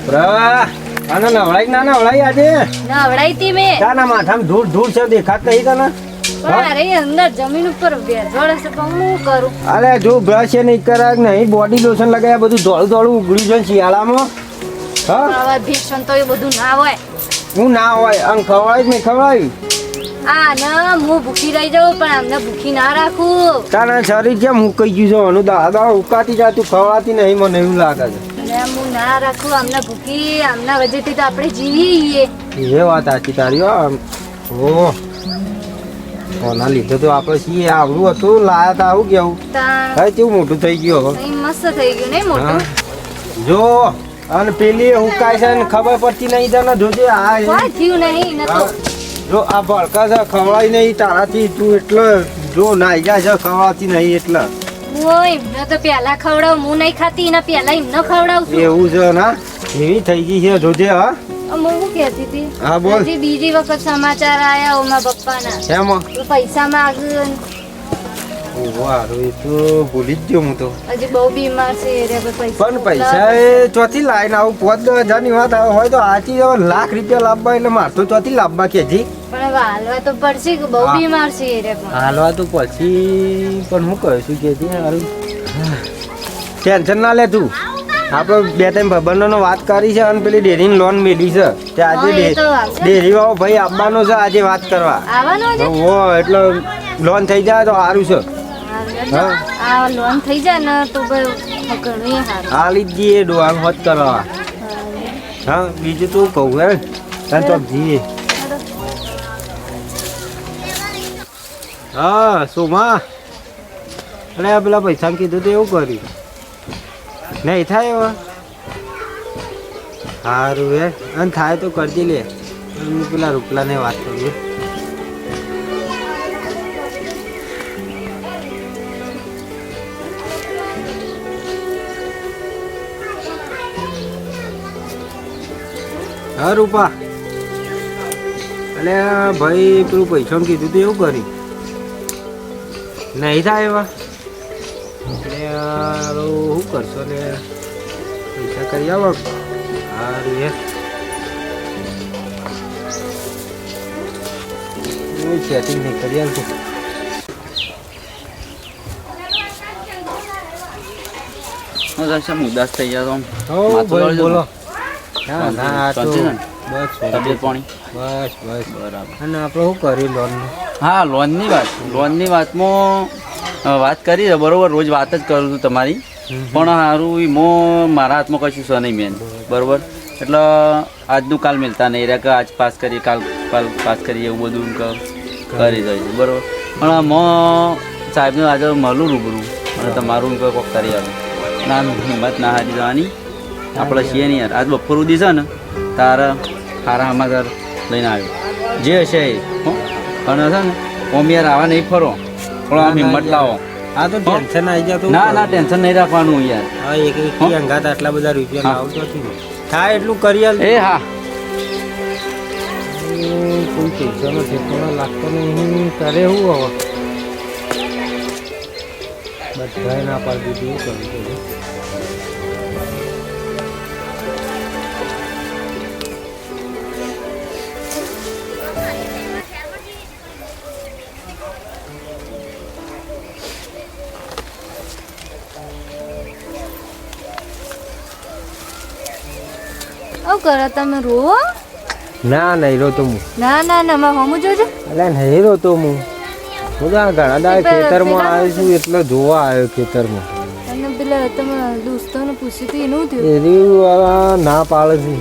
આનો નવડાઈ ના નવડાઈ આજે નવડાઈ તી મેં તાના માથામાં ધૂળ ધૂળ છે દેખાત નહીં તને પણ અરે અંદર જમીન ઉપર બેસોડે છે પણ હું કરું અરે જો બ્રશ એ નહીં કરાય નહીં બોડી લોશન લગાવ્યા બધું ધોળું ધોળું ઉગડ્યું છે શિયાળામાં હા હવે ભીષણ તો એ બધું ના હોય હું ના હોય આમ ખવડાવી જ નહીં ખવડાવી ના હું ભૂખી રહી જાઉં પણ અમને ભૂખી ના રાખું તારા શરીર કેમ ઉકાઈ ગયું છે આનું દાદા ઉકાતી જાતું ખવડાતી નહીં મને એવું લાગે છે હું ના રાખું અમને ભૂખી આમના વજેથી તો આપણે જીવીએ એ વાત સાચી તારી હો ઓ કોના લીધે તો આપણે છીએ આવડું હતું લાયા તા આવું કેવું હા કેવું મોટું થઈ ગયું હવે મસ્ત થઈ ગયું નહીં મોટું જો અને પેલી હુકાય છે ને ખબર પડતી નહીં તને જોજે આ થયું નહીં જો આ ભડકા છે ખવડાવી નહીં તારાથી તું એટલે જો નાઈ જાય છે ખવડાવતી નહીં એટલે એમને તો પેલા ખવડાવ હું નહીં ખાતી એના પેલા એમને ખવડાવું એવું છે ના એવી થઈ ગઈ છે જોજે હા હું શું કહેતી હતી હા બોલ બીજી વખત સમાચાર આયા મારા પપ્પાના એમાં પૈસા માંગ્યું વારું એ તો ભૂલી જ ગયો હું તો હજી બહુ બીમાર છે પણ પૈસા એ ચોથી લાઈન આવું 5,000 ની વાત હોય તો આથી લાખ રૂપિયા લાવવા એટલે માર તો ચોથી લાવવા કેજી પણ હવે હાલવા તો પડશે કે બહુ બીમાર છે હાલવા તો પછી પણ હું કહું છું કેજી હારું ટેન્શન ના લે તું આપણે બે ત્રણ ભાઈબંધોનો વાત કરી છે અને પેલી ડેરીની લોન મેળવી છે તે આજે ડેરી વાળો ભાઈ આપવાનો છે આજે વાત કરવા હો એટલે લોન થઈ જાય તો સારું છે આ લોન થઈ જાય ને તો ઘણું સારું હાલી જ જઈએ ડોહાલ હોત કરવા હા બીજું તું કહું હે તને તો જઈએ હા સોમા અરે પેલા પૈસા કીધું તો એવું કર્યું નહીં થાય હવે સારું હે અને થાય તો કરજે લે હું પેલા રૂપલાને વાત કરું હા રૂપા અલે ભાઈ પેલું પૈસા કીધું તો એવું કર્યું નહીં થાય એવા એટલે શું કરશો ને પૈસા કરી આવો સારું એ હું સેટિંગ નહીં કરી આવતું ઉદાસ થઈ જાવ બોલો ના ના તો બસ તબિયત પાણી બસ બસ બરાબર અને આપણે શું કર્યું લોનનું હા લોનની વાતમાં વાત કરી બરોબર રોજ વાત જ કરું છું તમારી પણ સારું મારા હાથમાં કશું છે નહીં મેન બરોબર એટલે આજનું કાલ મિલતા નહીં રહ્યા કે આજ પાસ કરીએ કાલ પાસ કરીએ એવું બધું કરી દઈશું બરોબર પણ સાહેબને આજે મળું રૂબરૂ અને તમારું કોક કરી આવે ના હિંમત ના હારી જવાની આપણે છીએ નહીં યાર આજ બપોર સુધી છે ને તારા સારા સમાચાર લઈને આવ્યો જે હશે એ અને છે ને ઓમ યાર આવા નહીં ફરો પણ આમ હિંમત લાવો હા તો ટેન્શન આવી જાય તો ના ટેન્શન નહીં રાખવાનું યાર હા એક અંગાત આટલા બધા રૂપિયા લાવતો નથી થાય એટલું કરી આલ એ હા કોઈ પૈસાનો ઠેકાણો લાગતો નહીં કરે હું હવે બધાએ ના પાડી દીધું કરવું કરો તમે રો ના નહીં રોતો હું ના ના ના માં હમું જોજો એટલે નહીં રોતો હું તો ઘણા દાડા ખેતરમાં આવ્યો છું એટલે જોવા આવ્યો ખેતરમાં અને પેલા તમે દોસ્તોને પૂછ્યું હતું એનું થયું એરી ના પાડે છે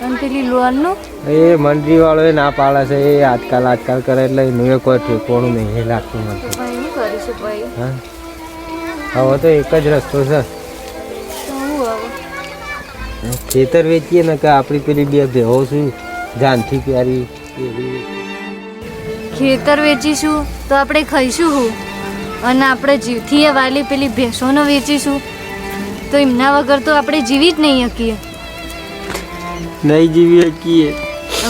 અને પેલી લોનનું એ મંડળી વાળો એ ના પાડે છે એ આજકાલ કરે એટલે એનું કોઈ ઠેકોણું નહીં લાગતું મને શું કરીશું ભાઈ હા હવે તો એક જ રસ્તો છે ખેતર વેચીએ ને કે આપણી પેલી બે ભેહો છું જાનથી પ્યારી ખેતર વેચીશું તો આપણે ખાઈશું હું અને આપણે જીવથી વાલી પેલી ભેંસોને વેચીશું તો એમના વગર તો આપણે જીવી જ નહીં શકીએ નહીં જીવી શકીએ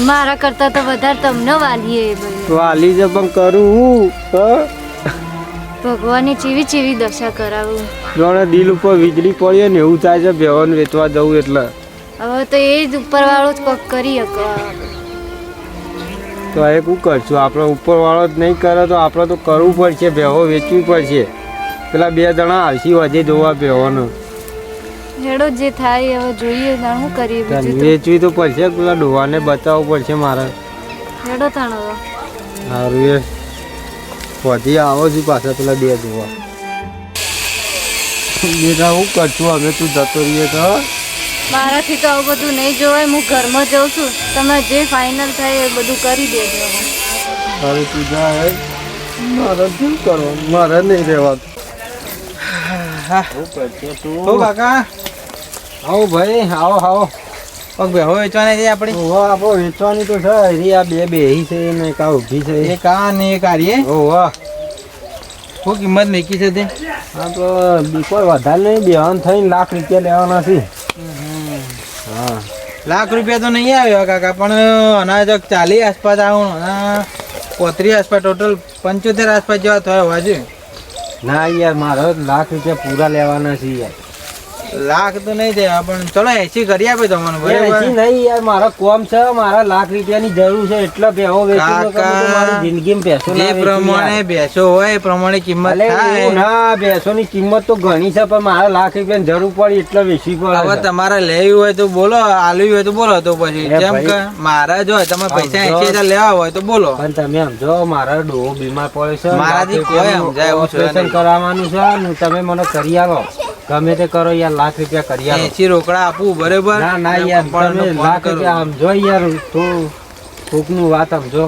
મારા કરતા તો વધારે તમને વાલીએ વાલી જ પણ કરું હું ભગવાનની ચીવી ચીવી દશા કરાવું જોણે દિલ ઉપર વીજળી પડીએ ને એવું થાય છે ભેવાને વેચવા જવું એટલે હવે તો એ જ ઉપરવાળો જ કોક કરી શકો. તો એ શું કરશું આપણે? ઉપરવાળો જ નહીં કરે તો આપણે તો કરવું પડશે, ભેહો વેચવી પડશે. પેલા 2 જણા આવશી વધે જોવા ભેહોનો. હેડો જે થાય હવે જોઈએ તાણ શું કરીએ બીજું તો. વેચવી તો પડશે, પેલા ડોહાને બચાવવું પડશે મારે. હેડો તાણ હવે. સારું એ વધી આવો છું પાછા પેલા 2 જોવા. બેટા શું કરશું અમે? તું જતો રહીએ તો મારાથી તો આવું બધું નહીં જોવાય. હું ઘરમાં જાઉં છું, તમે જે ફાઇનલ થાય એ બધું કરી દેજો હવે. હવે તું જાય, મારે શું કરવાનું? મારે નહીં રહેવાતું. ઓ કાકા, આવો ભાઈ, આવો આવો. પગ બેહો વેચવાની છે આપણી. ઓવા આપો વેચવાની તો છે. હરી આ 2 બેહી છે ને એક આ ઊભી છે. એક આ ને એક આરીએ. ઓવા શું કિંમત મેકી છે તે? આ તો કોઈ વધારે નહીં, બેહન થઈને ₹1,00,000 લેવાના છે. હા, ₹1,00,000 તો નહીં આવ્યો કાકા, પણ અનાજ 40 આસપાસ આવું, 35 આસપાસ, ટોટલ 75 આસપાસ જેવા થયા હોવા જોઈએ. ના યાર, મારે ₹1,00,000 પૂરા લેવાના છે યાર. લાખ તો નહીં થયા, પણ ચલો 80 કરી આપે તમને, યાર, બરાબર? એસી નહીં યાર, મારા કોમ છે, મારા ₹1,00,000 ની જરૂર છે એટલે ભેહો વેચી તો મારી જિંદગીમાં ભેંસો ના જે વેચી પ્રમાણે યાર. બેસો હોય એ પ્રમાણે કિંમત અલે એવું થાય. ના, ભેંસોની કિંમત તો ઘણી છે પણ મારા ₹1,00,000 ની જરૂર પડી એટલે વેચવી હવે પડે છે. તમારે લેવી હોય તો બોલો, આલવી હોય તો બોલો. તો પછી એ જેમ ભાઈ, કે મારા જો તમે પૈસા સમજો. 80,000 લેવા હોય તો બોલો. પણ તમે સમજો, મારા ડોહો બીમાર પડે છે, મારાથી કોઈ સમજાય એવું છે ઓપરેશન નહીં. કરાવવાનું છે ને તમે મને કરી આલો. ગમે તે કરો યાર, ₹1,00,000 કરી આલો. 80 રોકડા આપું, બરાબર? ના ના યાર, કંપાઉન્ડરનો તમે ફોન ₹1,00,000 કરું. સમજો યાર, તું કોકનું વાત સમજો.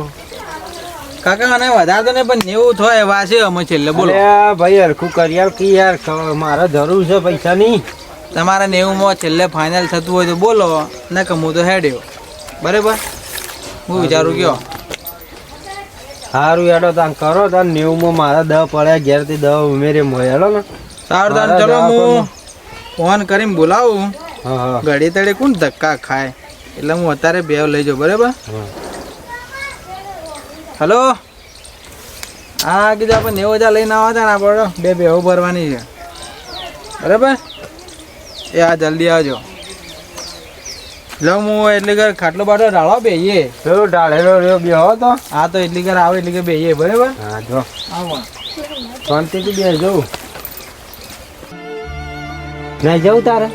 કાકા અને વધારે તો નહીં, પણ 90 થાય વાસે અમે છેલ્લે બોલો. અરે ભાઈ હરખું કરી આલ કે યાર, મારે જરૂર છે પૈસાની. તમારા 90 માં છેલ્લે ફાઇનલ થતું હોય તો બોલો, ના કમું તો હેડ્યો, બરાબર? હું વિચારું કયો. સારું હેડો તાન કરો તાન. 90 માં મારા 10 પડ્યા, ઘેરથી 10 ઉમેરે મોય હેડો ને. સારું તાન, મારા ચલો જવાબ હું ફોન કરીને બોલાવું. હા હા ઘડી તળે કોણ ધક્કા ખાય, એટલે હું અત્યારે બે લઈ જાઉં, બરાબર? હા. હલો, હા કીધું આપણે 90,000 લઈને આવતા ને, આપણે બેહો ભરવાની છે, બરાબર? એ હા, જલ્દી આવજો. લો હું એટલી ઘર ખાટલો બાટલો ઢાળો બેહીએ. પેલો ઢાળેલો રહ્યો બેહો તો. હા તો એટલી ઘર આવે એટલી ઘર બેહીએ, બરાબર? હા જો આવો. શાંતિથી બેસ જવું. ના જવું તારે?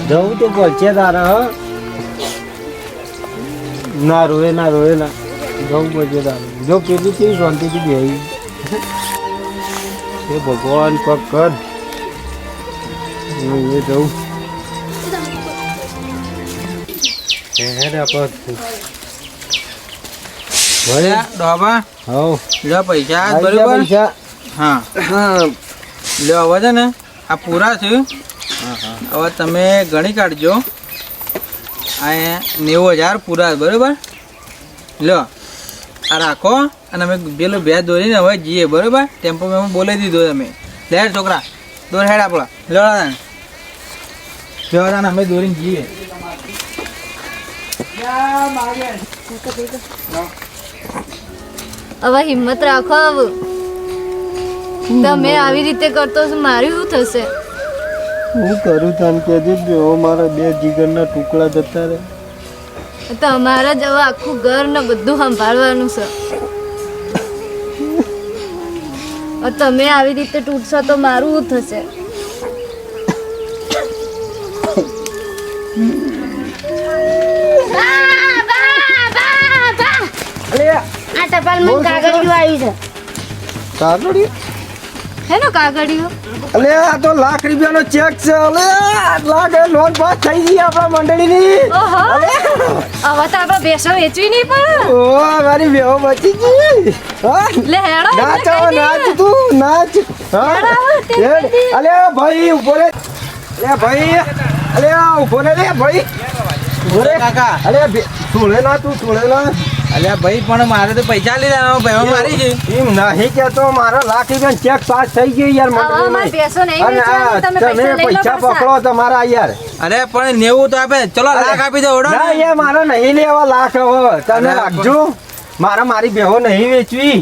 જવું તો પડશે તારે. હ ના રોએ ના રોએ ના, જવું પડશે તારે. જો પેલી કેવી શાંતિથી બેહી. એ ભગવાન પગ કર. હું એ જવું. ભલે ડોબા, હવ લ્યો પૈસા, આવી ગયા બરાબર? પૈસા. હા, હા લ્યો હવે છે ને આ પૂરા છે. હવે તમે ગણી કાઢજો. આ 90,000 પૂરા, બરાબર? લ્યો આ રાખો, અને અમે પેલું બે દોરીને હવે જઈએ, બરાબર? ટેમ્પો મેં બોલાવી દીધો તમે. લે છોકરા, દોર હેડ આપણા. લ્યો અમે દોરીને જઈએ. હવે હિંમત રાખો. હવે તમે આવી રીતે કરતો છો, મારું શું થશે? હું કરું તને કહેજો, બેહો મારા 2 જીગરના ટુકડા જતા રહે. તમારા જ હવે આખું ઘર ને બધું સંભાળવાનું છે. હવે તમે આવી રીતે તૂટશો તો મારું શું થશે? આ ટપાલમાં કાગળિયું આવ્યું છે. કાગળિયું? હેનો કાગળિયો? અલે આ તો ₹1,00,000 નો ચેક છે. અલે લાખ લોન પાસ થઈ ગઈ આપણા મંડળીની. ઓહો, હવે તો આપણે ભેંસો વેચવી નહીં પડે. ઓ મારી બેહો બચી ગઈ. હા લે હેડો, નાચ એટલે હવે, કહી નાચ દઈએ. તું નાચ. હા હેડ આવો, તે હેડ. કહી દઈએ. અલે ભાઈ ઉભો રે. અલે ભાઈ, અલે ઉભો રે ભાઈ. ઉભો રે કાકા. અલે છોડે ના તું, છોડે ના. અલ્યા ભાઈ, પણ મારે તો પૈસા લીધા, ભાઈ મારી છે. એમ નહીં કેતો, મારા ₹1,00,000 ચેક પાસ થઈ ગયો યાર હવે અમારે મંડળીમાં. ભેંસો નહીં અને વેચવાની, આ તમે તમે પૈસા લઈ લો પૈસા પાછા. પકડો તમારા યાર. અરે પણ 90 તો આપે, ચલો લાખ આપી દો. ઓડો ના ને. યાર, મારે નહીં લેવા લાખ. હવે તમે અરે રાખજો. મારી બેહો નહીં વેચવી.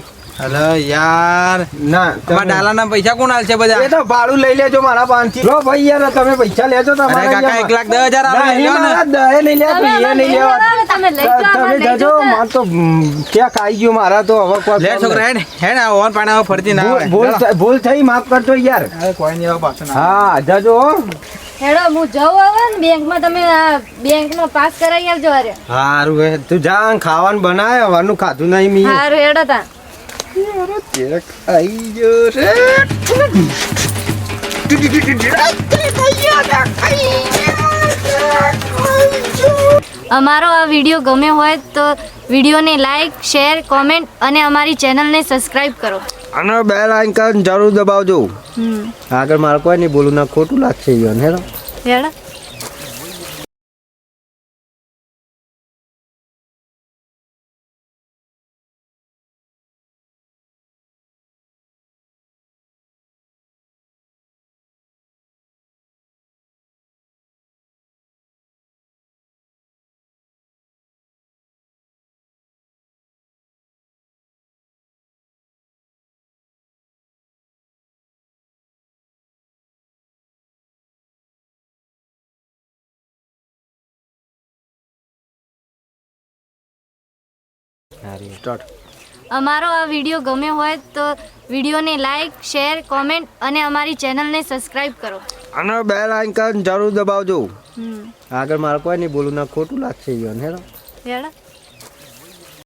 અરે યાર ના તમારા ડાલાના પૈસા કોણ હાલશે બધા? એ તો ભાડું લઈ લેજો મારા પાસેથી. લો ભાઈ યાર તમે પૈસા લેજો અરે કાકા 1,10,000 આવે નહીં, લ્યો ને. મારા દહે નહીં લે, તમે પીએ નહીં લઈ લેવા. જાઓ ને, તમે લઈ જાઓ, તમે અમારે લઈ જજો, જાઓ. માર તો ક્યાં ખાઈ ગયું મારા તો હવે કોઈ લે છોકરા હેડ આ ઓન પાણા ફરતી ના આવે. ભૂલ થઈ માફ કરજો યાર. અરે કોઈ નહીં આવે પાછો ના હા જજો હો. હેડો હું જાઉં હવે ને બેંકમાં, તમે આ બેંકમાં પાસ કરાવી આવજો. અરે હારું હે તું જા ખાવાનું બનાય હવાનું ખાધું નહીં મી સારું હેડો તા. ખાઈ ગયો રે અમારો આ વિડીયો ગમ્યો હોય તો વિડીયોને લાઈક, શેર, કોમેન્ટ અને અમારી ચેનલને સબસ્ક્રાઇબ કરો. અને બેલ આઇકન જરૂર દબાવજો. આગળ મારે કોઈ નહીં બોલું ના ખોટું લાગશે યાર હેરો હેડો. સ્ટાર્ટ. અમારો આ વિડીયો ગમ્યો હોય તો વિડીયોને લાઈક, શેર, કોમેન્ટ અને અમારી ચેનલને સબસ્ક્રાઇબ કરો. અને બેલ આઇકન જરૂર દબાવજો. આગળ મારે કોઈ નહીં બોલું ના ખોટું લાગશે યાર હેરો હેડો.